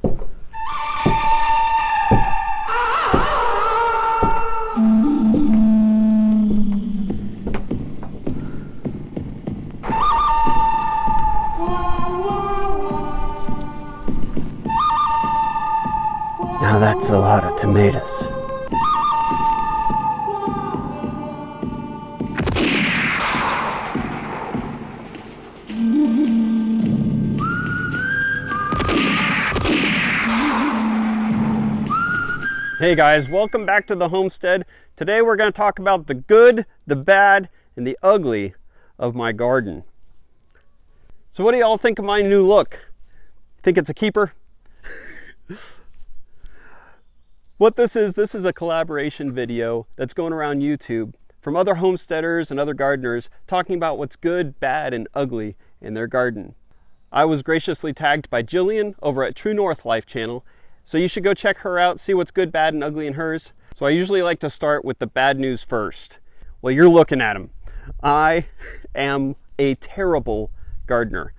Now that's a lot of tomatoes. Hey guys, welcome back to the homestead. Today we're going to talk about the good, the bad, and the ugly of my garden. So what do y'all think of my new look? Think it's a keeper? What this is a collaboration video that's going around YouTube from other homesteaders and other gardeners talking about what's good, bad, and ugly in their garden. I was graciously tagged by Jillian over at True North Life channel, so you should go check her out, see what's good, bad, and ugly in hers. So I usually like to start with the bad news first. Well, you're looking at them. I am a terrible gardener.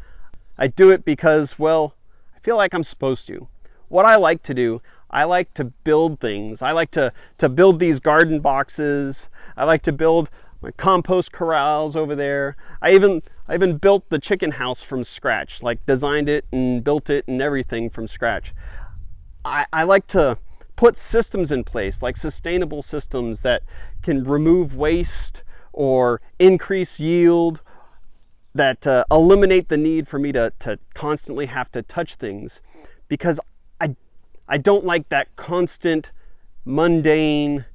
I do it because, well, I feel like I'm supposed to. What I like to do, I like to build things. I like to build these garden boxes. I like to build my compost corrals over there. I even built the chicken house from scratch, like designed it and built it and everything from scratch. I like to put systems in place, like sustainable systems that can remove waste or increase yield, that eliminate the need for me to constantly have to touch things, because I don't like that constant, mundane,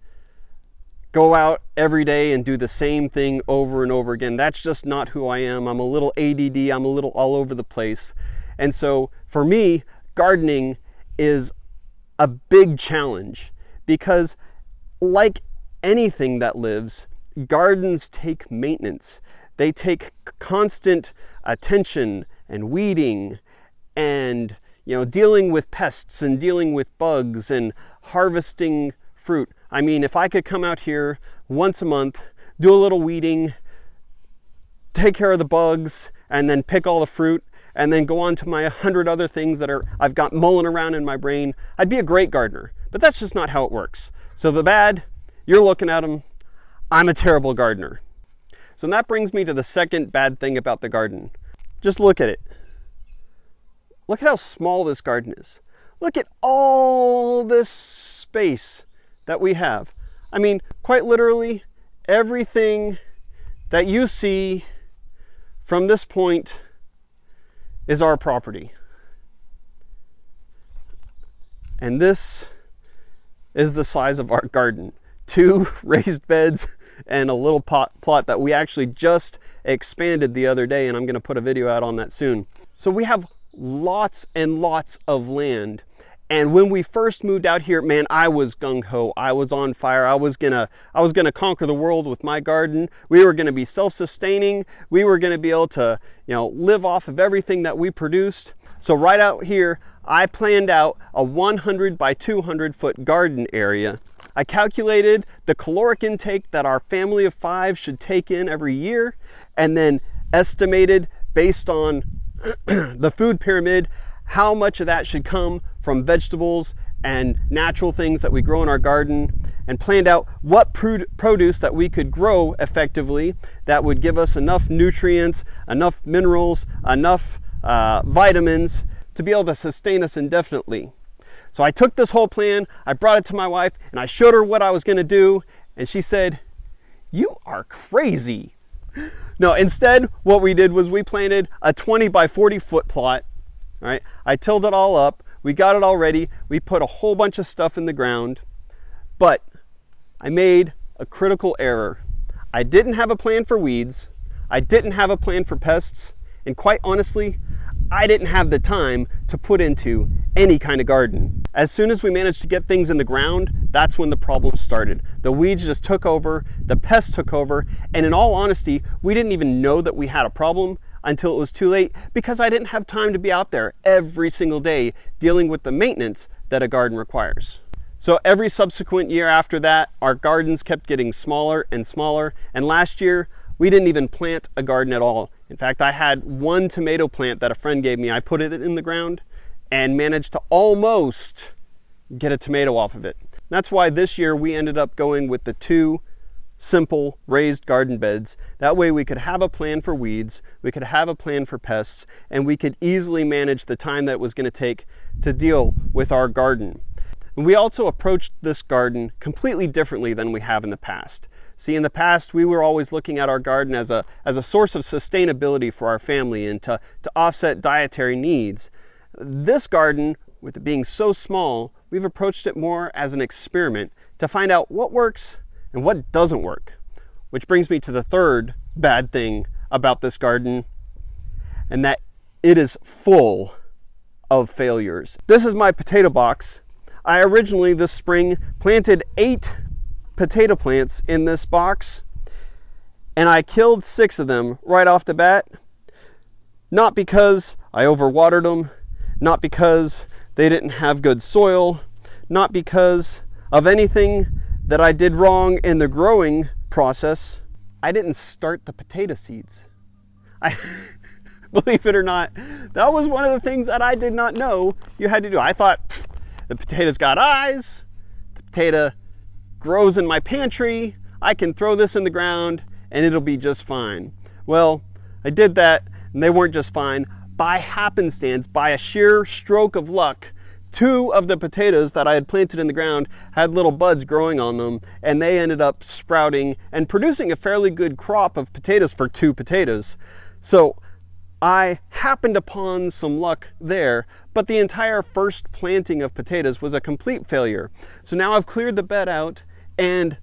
go out every day and do the same thing over and over again. That's just not who I am. I'm a little ADD, I'm a little all over the place. And so for me, gardening is a big challenge because, like anything that lives, gardens take maintenance. They take constant attention and weeding and dealing with pests and dealing with bugs and harvesting fruit. I mean, if I could come out here once a month, do a little weeding, take care of the bugs, and then pick all the fruit, and then go on to my 100 other things that I've got mulling around in my brain, I'd be a great gardener. But that's just not how it works. So the bad, you're looking at them, I'm a terrible gardener. So that brings me to the second bad thing about the garden. Just look at it. Look at how small this garden is. Look at all this space that we have. I mean, quite literally, everything that you see from this point is our property. And this is the size of our garden. 2 raised beds and a little plot that we actually just expanded the other day, and I'm going to put a video out on that soon. So we have lots and lots of land. And when we first moved out here, man, I was gung-ho. I was on fire. I was gonna conquer the world with my garden. We were gonna be self-sustaining. We were gonna be able to, live off of everything that we produced. So right out here, I planned out a 100 by 200 foot garden area. I calculated the caloric intake that our family of 5 should take in every year, and then estimated based on the food pyramid how much of that should come from vegetables and natural things that we grow in our garden, and planned out what produce that we could grow effectively that would give us enough nutrients, enough minerals, enough vitamins to be able to sustain us indefinitely. So I took this whole plan, I brought it to my wife, and I showed her what I was going to do, and she said, "You are crazy." No, instead, what we did was we planted a 20 by 40 foot plot. All right, I tilled it all up. We got it all ready. We put a whole bunch of stuff in the ground, but I made a critical error. I didn't have a plan for weeds. I didn't have a plan for pests. And quite honestly, I didn't have the time to put into any kind of garden. As soon as we managed to get things in the ground, that's when the problem started. The weeds just took over, the pests took over, and in all honesty, we didn't even know that we had a problem until it was too late, because I didn't have time to be out there every single day dealing with the maintenance that a garden requires. So every subsequent year after that, our gardens kept getting smaller and smaller, and last year, we didn't even plant a garden at all. In fact, I had one tomato plant that a friend gave me. I put it in the ground, and managed to almost get a tomato off of it. That's why this year we ended up going with the 2 simple raised garden beds. That way we could have a plan for weeds, we could have a plan for pests, and we could easily manage the time that it was going to take to deal with our garden. And we also approached this garden completely differently than we have in the past. See, in the past, we were always looking at our garden as a source of sustainability for our family and to offset dietary needs. This garden, with it being so small, we've approached it more as an experiment to find out what works and what doesn't work. Which brings me to the third bad thing about this garden, and that it is full of failures. This is my potato box. I originally this spring planted 8 potato plants in this box, and I killed 6 of them right off the bat. Not because I overwatered them, not because they didn't have good soil, not because of anything that I did wrong in the growing process. I didn't start the potato seeds. Believe it or not, that was one of the things that I did not know you had to do. I thought the potato's got eyes, the potato grows in my pantry, I can throw this in the ground and it'll be just fine. Well, I did that and they weren't just fine. By happenstance, by a sheer stroke of luck, 2 of the potatoes that I had planted in the ground had little buds growing on them, and they ended up sprouting and producing a fairly good crop of potatoes for 2 potatoes. So I happened upon some luck there, but the entire first planting of potatoes was a complete failure. So now I've cleared the bed out, and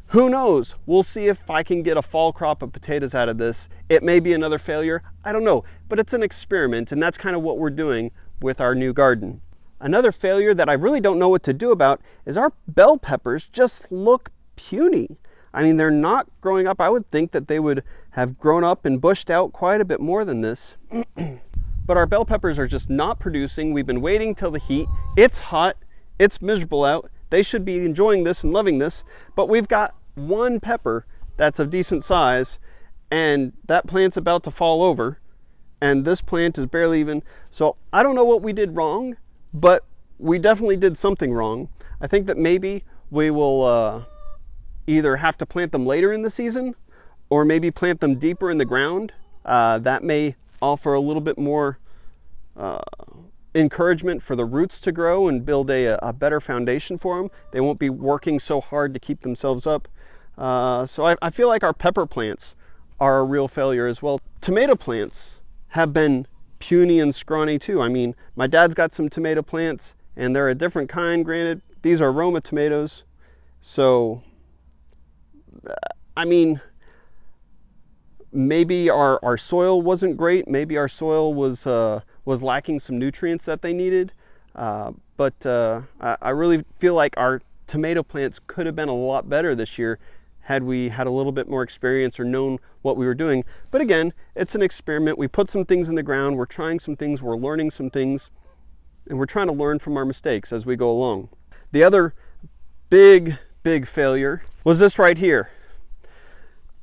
who knows? We'll see if I can get a fall crop of potatoes out of this. It may be another failure, I don't know, but it's an experiment, and that's kind of what we're doing with our new garden. Another failure that I really don't know what to do about is our bell peppers just look puny. I mean, they're not growing up. I would think that they would have grown up and bushed out quite a bit more than this. But our bell peppers are just not producing. We've been waiting till the heat. It's hot, it's miserable out. They should be enjoying this and loving this, but we've got 1 pepper that's of decent size, and that plant's about to fall over, and this plant is barely even. So I don't know what we did wrong, but we definitely did something wrong. I think that maybe we will either have to plant them later in the season, or maybe plant them deeper in the ground. That may offer a little bit more encouragement for the roots to grow and build a better foundation for them. They won't be working so hard to keep themselves up. So I feel like our pepper plants are a real failure as well. Tomato plants have been puny and scrawny too. I mean, my dad's got some tomato plants, and they're a different kind, granted. These are Roma tomatoes. So, I mean, maybe our soil wasn't great. Maybe our soil was lacking some nutrients that they needed. But I really feel like our tomato plants could have been a lot better this year had we had a little bit more experience or known what we were doing. But again, it's an experiment. We put some things in the ground, we're trying some things, we're learning some things, and we're trying to learn from our mistakes as we go along. The other big failure was this right here.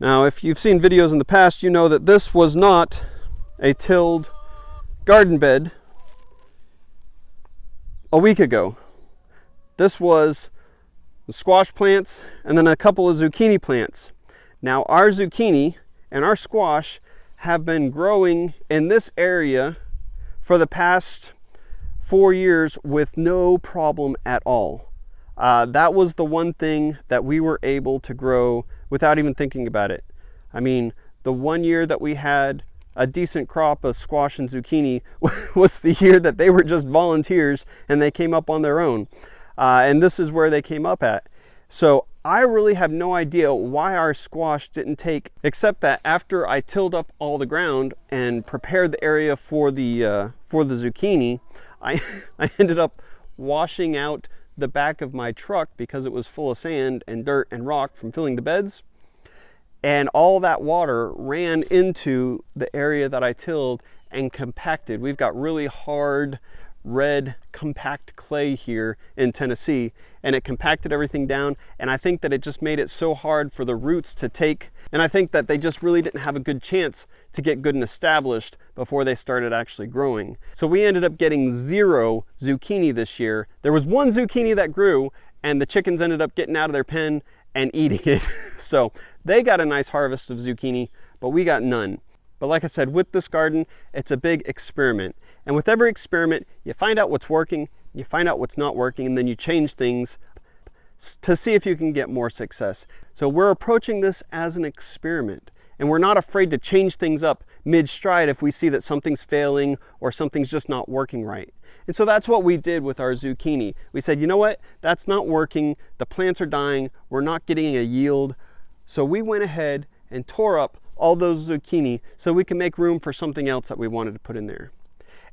Now, if you've seen videos in the past, you know that this was not a tilled garden bed a week ago. This was squash plants and then a couple of zucchini plants. Now, our zucchini and our squash have been growing in this area for the past 4 years with no problem at all. That was the one thing that we were able to grow without even thinking about it. I mean, the 1 year that we had a decent crop of squash and zucchini was the year that they were just volunteers and they came up on their own. And this is where they came up at. So I really have no idea why our squash didn't take, except that after I tilled up all the ground and prepared the area for the zucchini, I ended up washing out the back of my truck because it was full of sand and dirt and rock from filling the beds. And all that water ran into the area that I tilled and compacted. We've got really hard, red compact clay here in Tennessee, and it compacted everything down, and I think that it just made it so hard for the roots to take, and I think that they just really didn't have a good chance to get good and established before they started actually growing. So we ended up getting 0 zucchini this year. There was 1 zucchini that grew, and the chickens ended up getting out of their pen and eating it. So they got a nice harvest of zucchini, but we got none. But like I said, with this garden, it's a big experiment. And with every experiment, you find out what's working, you find out what's not working, and then you change things to see if you can get more success. So we're approaching this as an experiment, and we're not afraid to change things up mid-stride if we see that something's failing or something's just not working right. And so that's what we did with our zucchini. We said, you know what, that's not working, the plants are dying, we're not getting a yield. So we went ahead and tore up all those zucchini so we can make room for something else that we wanted to put in there.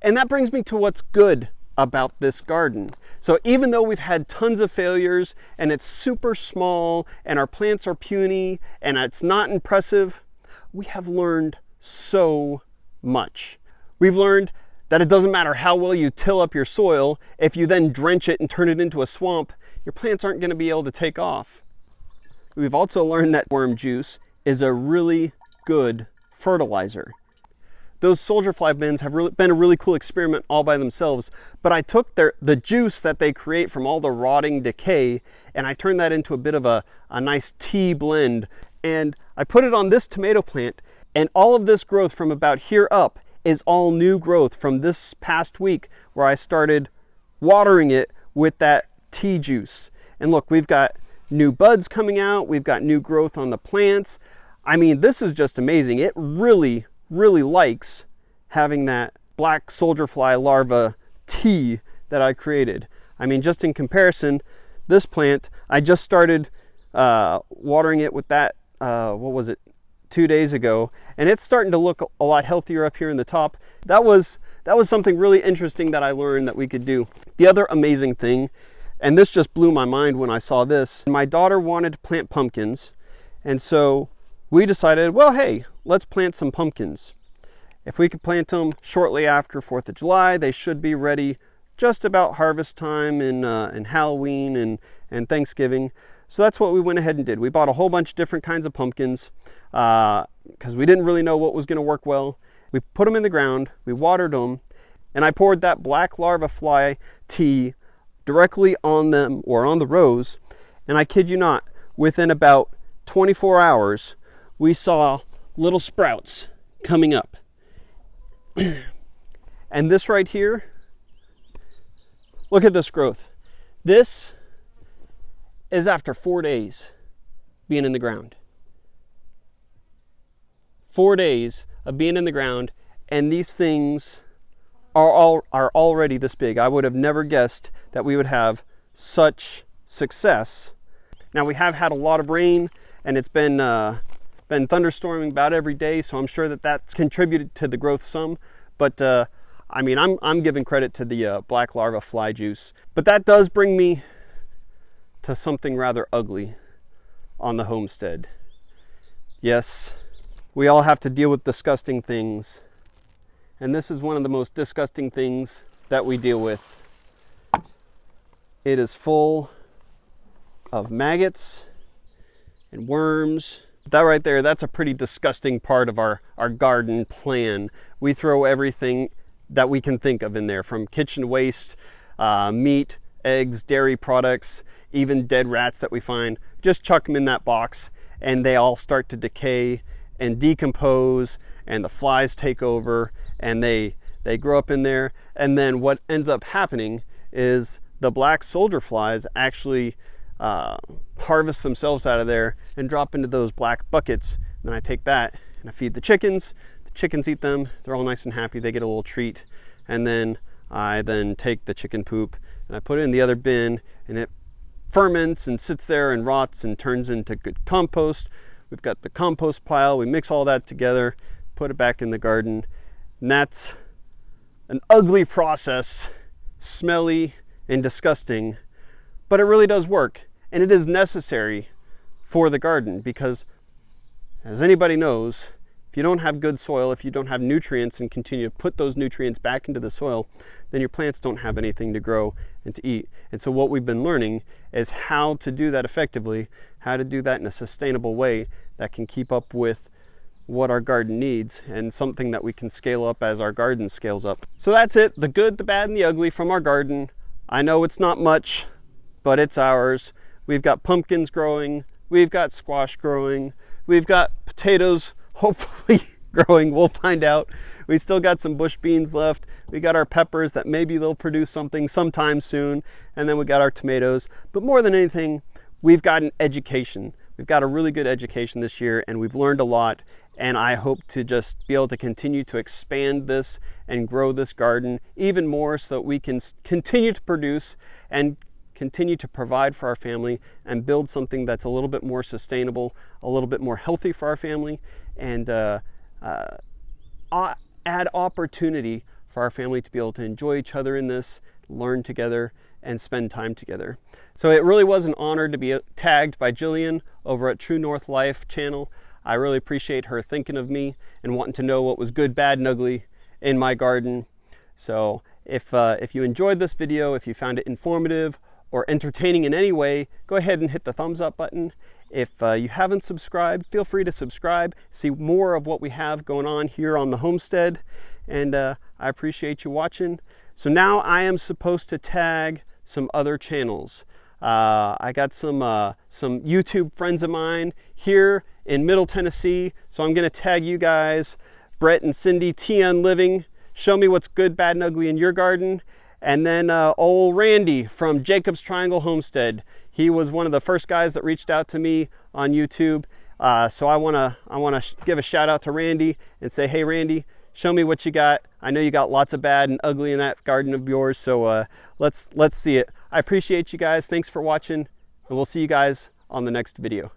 And that brings me to what's good about this garden. So even though we've had tons of failures and it's super small and our plants are puny and it's not impressive, we have learned so much. We've learned that it doesn't matter how well you till up your soil, if you then drench it and turn it into a swamp, your plants aren't going to be able to take off. We've also learned that worm juice is a really good fertilizer. Those soldier fly bins have been a really cool experiment all by themselves, but I took the juice that they create from all the rotting decay and I turned that into a bit of a nice tea blend, and I put it on this tomato plant, and all of this growth from about here up is all new growth from this past week where I started watering it with that tea juice. And look, we've got new buds coming out, we've got new growth on the plants. I mean, this is just amazing. It really likes having that black soldier fly larva tea that I created. I mean, just in comparison, this plant, I just started watering it with that, what was it, 2 days ago, and it's starting to look a lot healthier up here in the top. That was something really interesting that I learned that we could do. The other amazing thing, and this just blew my mind when I saw this, my daughter wanted to plant pumpkins, and so we decided, well, hey, let's plant some pumpkins. If we could plant them shortly after 4th of July, they should be ready just about harvest time and Halloween and Thanksgiving. So that's what we went ahead and did. We bought a whole bunch of different kinds of pumpkins because we didn't really know what was going to work well. We put them in the ground, we watered them, and I poured that black larva fly tea directly on them or on the rows. And I kid you not, within about 24 hours, we saw little sprouts coming up. And this right here, look at this growth. This is after 4 days being in the ground. 4 days of being in the ground, and these things are already this big. I would have never guessed that we would have such success. Now, we have had a lot of rain, and it's been thunderstorming about every day, so I'm sure that that's contributed to the growth some. But I mean, I'm giving credit to the black larva fly juice. But that does bring me to something rather ugly on the homestead. Yes, we all have to deal with disgusting things, and this is one of the most disgusting things that we deal with. It is full of maggots and worms. That right there, that's a pretty disgusting part of our garden plan. We throw everything that we can think of in there, from kitchen waste, meat, eggs, dairy products, even dead rats that we find. Just chuck them in that box and they all start to decay and decompose, and the flies take over and they grow up in there. And then what ends up happening is the black soldier flies actually harvest themselves out of there and drop into those black buckets. And then I take that and I feed the chickens eat them, they're all nice and happy, they get a little treat. And then I take the chicken poop and I put it in the other bin, and it ferments and sits there and rots and turns into good compost. We've got the compost pile, we mix all that together, put it back in the garden, and that's an ugly process, smelly and disgusting, but it really does work, and it is necessary for the garden because, as anybody knows, If you don't have good soil, if you don't have nutrients and continue to put those nutrients back into the soil, then your plants don't have anything to grow and to eat. And so what we've been learning is how to do that effectively, how to do that in a sustainable way that can keep up with what our garden needs, and something that we can scale up as our garden scales up. So that's it, the good, the bad, and the ugly from our garden. I know it's not much, but it's ours. We've got pumpkins growing, we've got squash growing, we've got potatoes hopefully growing, we'll find out. We still got some bush beans left. We got our peppers that maybe they'll produce something sometime soon. And then we got our tomatoes. But more than anything, we've got an education. We've got a really good education this year, and we've learned a lot. And I hope to just be able to continue to expand this and grow this garden even more so that we can continue to produce and continue to provide for our family and build something that's a little bit more sustainable, a little bit more healthy for our family, and add opportunity for our family to be able to enjoy each other in this, learn together, and spend time together. So it really was an honor to be tagged by Jillian over at True North Life channel. I really appreciate her thinking of me and wanting to know what was good, bad, and ugly in my garden. So if you enjoyed this video, if you found it informative or entertaining in any way, go ahead and hit the thumbs up button. If you haven't subscribed, feel free to subscribe, see more of what we have going on here on the homestead, and I appreciate you watching. So now I am supposed to tag some other channels. I got some YouTube friends of mine here in Middle Tennessee, so I'm gonna tag you guys, Brett and Cindy, TN Living. Show me what's good, bad, and ugly in your garden. And then old Randy from Jacob's Triangle Homestead. He was one of the first guys that reached out to me on YouTube. So I wanna give a shout out to Randy and say, hey Randy, show me what you got. I know you got lots of bad and ugly in that garden of yours, so let's see it. I appreciate you guys. Thanks for watching, and we'll see you guys on the next video.